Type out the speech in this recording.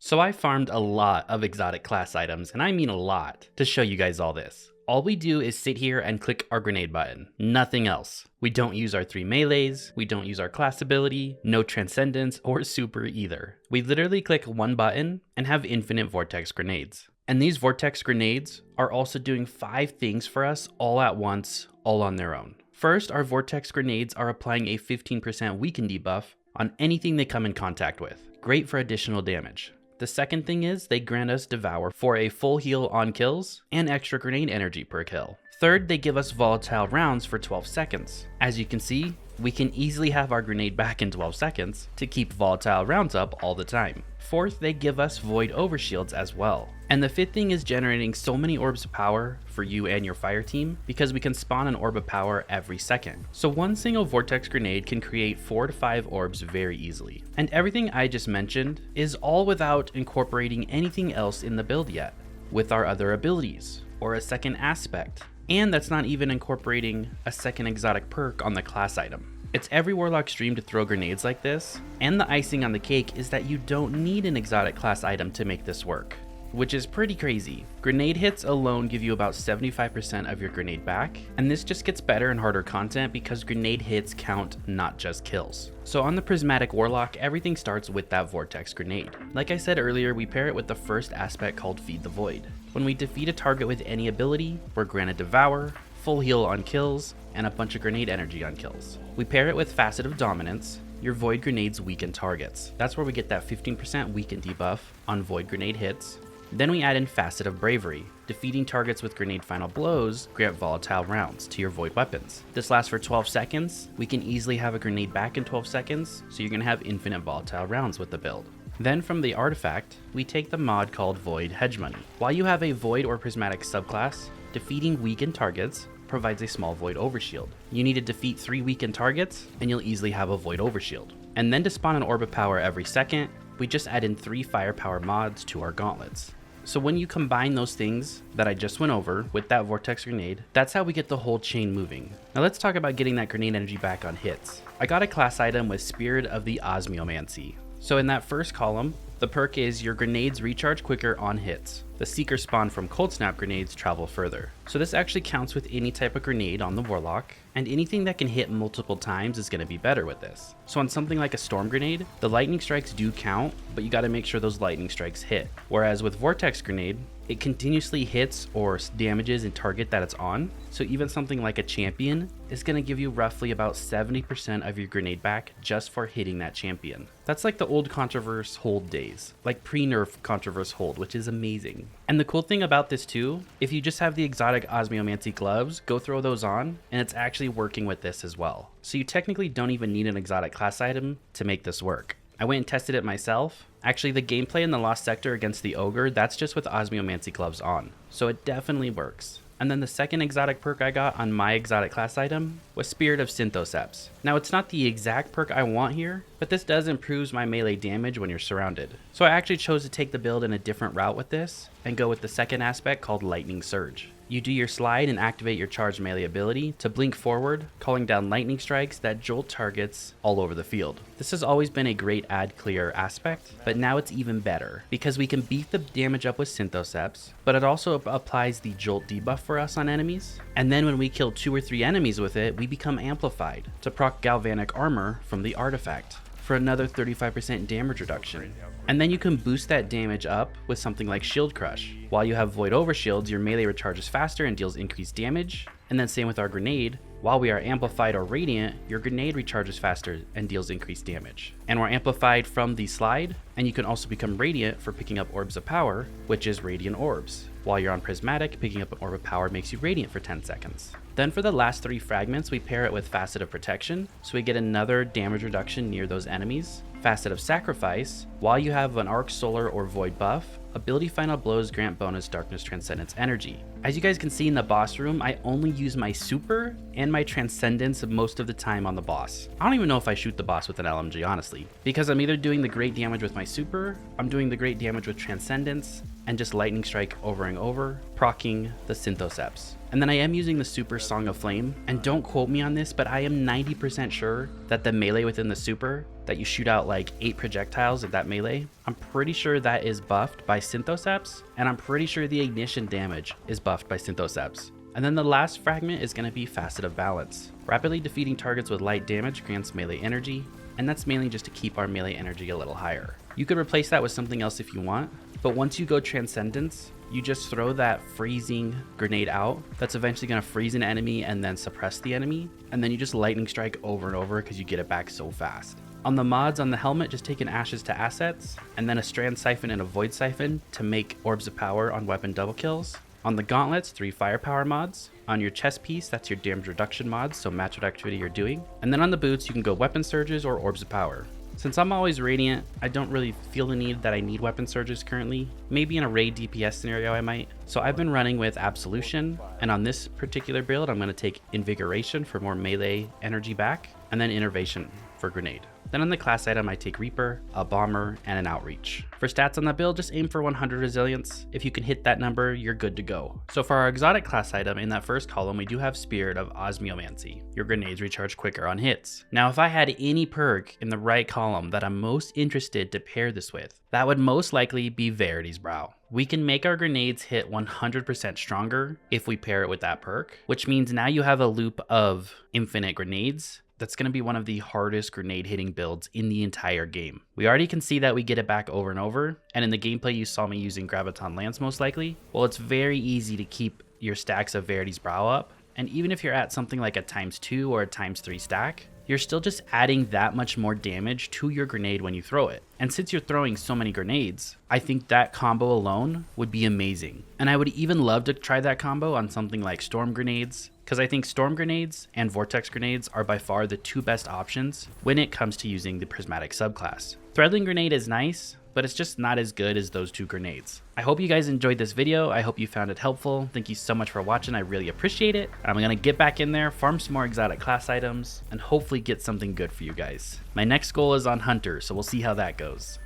So I farmed a lot of exotic class items, and I mean a lot, to show you guys all this. All we do is sit here and click our grenade button, nothing else. We don't use our 3 melees, we don't use our class ability, no transcendence or super either. We literally click one button and have infinite vortex grenades. And these vortex grenades are also doing 5 things for us all at once, all on their own. First, our vortex grenades are applying a 15% weaken debuff on anything they come in contact with. Great for additional damage. The second thing is they grant us devour for a full heal on kills and extra grenade energy per kill. Third, they give us volatile rounds for 12 seconds. As you can see, we can easily have our grenade back in 12 seconds to keep volatile rounds up all the time. Fourth, they give us void overshields as well. And the fifth thing is generating so many orbs of power for you and your fire team because we can spawn an orb of power every second. So one single vortex grenade can create 4 to 5 orbs very easily. And everything I just mentioned is all without incorporating anything else in the build yet, with our other abilities or a second aspect. And that's not even incorporating a second exotic perk on the class item. It's every Warlock's dream to throw grenades like this, and the icing on the cake is that you don't need an exotic class item to make this work, which is pretty crazy. Grenade hits alone give you about 75% of your grenade back, and this just gets better and harder content because grenade hits count, not just kills. So on the Prismatic Warlock, everything starts with that vortex grenade. Like I said earlier, we pair it with the first aspect called Feed the Void. When we defeat a target with any ability, we're granted devour, full heal on kills, and a bunch of grenade energy on kills. We pair it with Facet of Dominance. Your void grenades weaken targets. That's where we get that 15% weaken debuff on void grenade hits. Then we add in Facet of Bravery. Defeating targets with grenade final blows grant volatile rounds to your void weapons. This lasts for 12 seconds. We can easily have a grenade back in 12 seconds, so you're gonna have infinite volatile rounds with the build. Then from the artifact, we take the mod called Void Hegemony. While you have a Void or Prismatic subclass, defeating weakened targets provides a small Void overshield. You need to defeat 3 weakened targets, and you'll easily have a Void overshield. And then to spawn an orb of power every second, we just add in 3 firepower mods to our gauntlets. So when you combine those things that I just went over with that vortex grenade, that's how we get the whole chain moving. Now let's talk about getting that grenade energy back on hits. I got a class item with Spirit of the Osmiomancy. So in that first column, the perk is your grenades recharge quicker on hits. The Seeker spawn from Cold Snap grenades travel further. So this actually counts with any type of grenade on the Warlock, and anything that can hit multiple times is going to be better with this. So on something like a Storm Grenade, the lightning strikes do count, but you got to make sure those lightning strikes hit. Whereas with Vortex Grenade, it continuously hits or damages a target that it's on. So even something like a champion is going to give you roughly about 70% of your grenade back just for hitting that champion. That's like the old Controverse hold days, like pre-nerf Controverse hold, which is amazing. And the cool thing about this too, if you just have the exotic Osmiomancy gloves, go throw those on, and it's actually working with this as well. So you technically don't even need an exotic class item to make this work. I went and tested it myself. Actually, the gameplay in the Lost Sector against the Ogre, that's just with Osmiomancy gloves on. So it definitely works. And then the second exotic perk I got on my exotic class item was Spirit of Synthoceps. Now it's not the exact perk I want here, but this does improve my melee damage when you're surrounded. So I actually chose to take the build in a different route with this and go with the second aspect called Lightning Surge. You do your slide and activate your charged melee ability to blink forward, calling down lightning strikes that jolt targets all over the field. This has always been a great ad clear aspect, but now it's even better because we can beef the damage up with Synthoceps, but it also applies the jolt debuff for us on enemies. And then when we kill 2 or 3 enemies with it, we become amplified to proc galvanic armor from the artifact for another 35% damage reduction. And then you can boost that damage up with something like Shield Crush. While you have Void Overshields, your melee recharges faster and deals increased damage. And then same with our grenade. While we are amplified or radiant, your grenade recharges faster and deals increased damage. And we're amplified from the slide, and you can also become radiant for picking up orbs of power, which is radiant orbs. While you're on Prismatic, picking up an orb of power makes you radiant for 10 seconds. Then for the last 3 fragments, we pair it with Facet of Protection, so we get another damage reduction near those enemies. Facet of Sacrifice, while you have an Arc, Solar, or Void buff, ability final blows grant bonus Darkness Transcendence energy. As you guys can see in the boss room, I only use my super and my transcendence most of the time on the boss. I don't even know if I shoot the boss with an LMG, honestly, because I'm either doing the great damage with my super, I'm doing the great damage with transcendence, and just lightning strike over and over, proccing the Synthoceps. And then I am using the super Song of Flame, and don't quote me on this, but I am 90% sure that the melee within the super that you shoot out like 8 projectiles at that melee. I'm pretty sure that is buffed by Synthoceps, and I'm pretty sure the ignition damage is buffed by Synthoceps. And then the last fragment is going to be Facet of Balance. Rapidly defeating targets with light damage grants melee energy, and that's mainly just to keep our melee energy a little higher. You could replace that with something else if you want, but once you go Transcendence, you just throw that freezing grenade out that's eventually going to freeze an enemy and then suppress the enemy, and then you just lightning strike over and over because you get it back so fast. On the mods on the helmet, just take an Ashes to Assets, and then a Strand Siphon and a Void Siphon to make Orbs of Power on weapon double kills. On the gauntlets, 3 firepower mods. On your chest piece, that's your damage reduction mods, so match what activity you're doing. And then on the boots, you can go weapon surges or orbs of power. Since I'm always radiant, I don't really feel the need that I need weapon surges currently. Maybe in a raid DPS scenario I might. So I've been running with Absolution, and on this particular build, I'm going to take Invigoration for more melee energy back, and then Innervation for grenade. Then on the class item, I take Reaper, a Bomber, and an Outreach. For stats on that build, just aim for 100 resilience. If you can hit that number, you're good to go. So for our exotic class item, in that first column, we do have Spirit of Osmiomancy. Your grenades recharge quicker on hits. Now, if I had any perk in the right column that I'm most interested to pair this with, that would most likely be Verity's Brow. We can make our grenades hit 100% stronger if we pair it with that perk, which means now you have a loop of infinite grenades. That's going to be one of the hardest grenade hitting builds in the entire game. We already can see that we get it back over and over, and in the gameplay you saw me using Graviton Lance most likely. Well, it's very easy to keep your stacks of Verity's Brow up, and even if you're at something like a ×2 or a ×3 stack, you're still just adding that much more damage to your grenade when you throw it. And since you're throwing so many grenades, I think that combo alone would be amazing. And I would even love to try that combo on something like Storm Grenades, because I think Storm Grenades and Vortex Grenades are by far the 2 best options when it comes to using the Prismatic subclass. Threadling Grenade is nice, but it's just not as good as those 2 grenades. I hope you guys enjoyed this video. I hope you found it helpful. Thank you so much for watching. I really appreciate it. I'm gonna get back in there, farm some more exotic class items, and hopefully get something good for you guys. My next goal is on Hunter, so we'll see how that goes.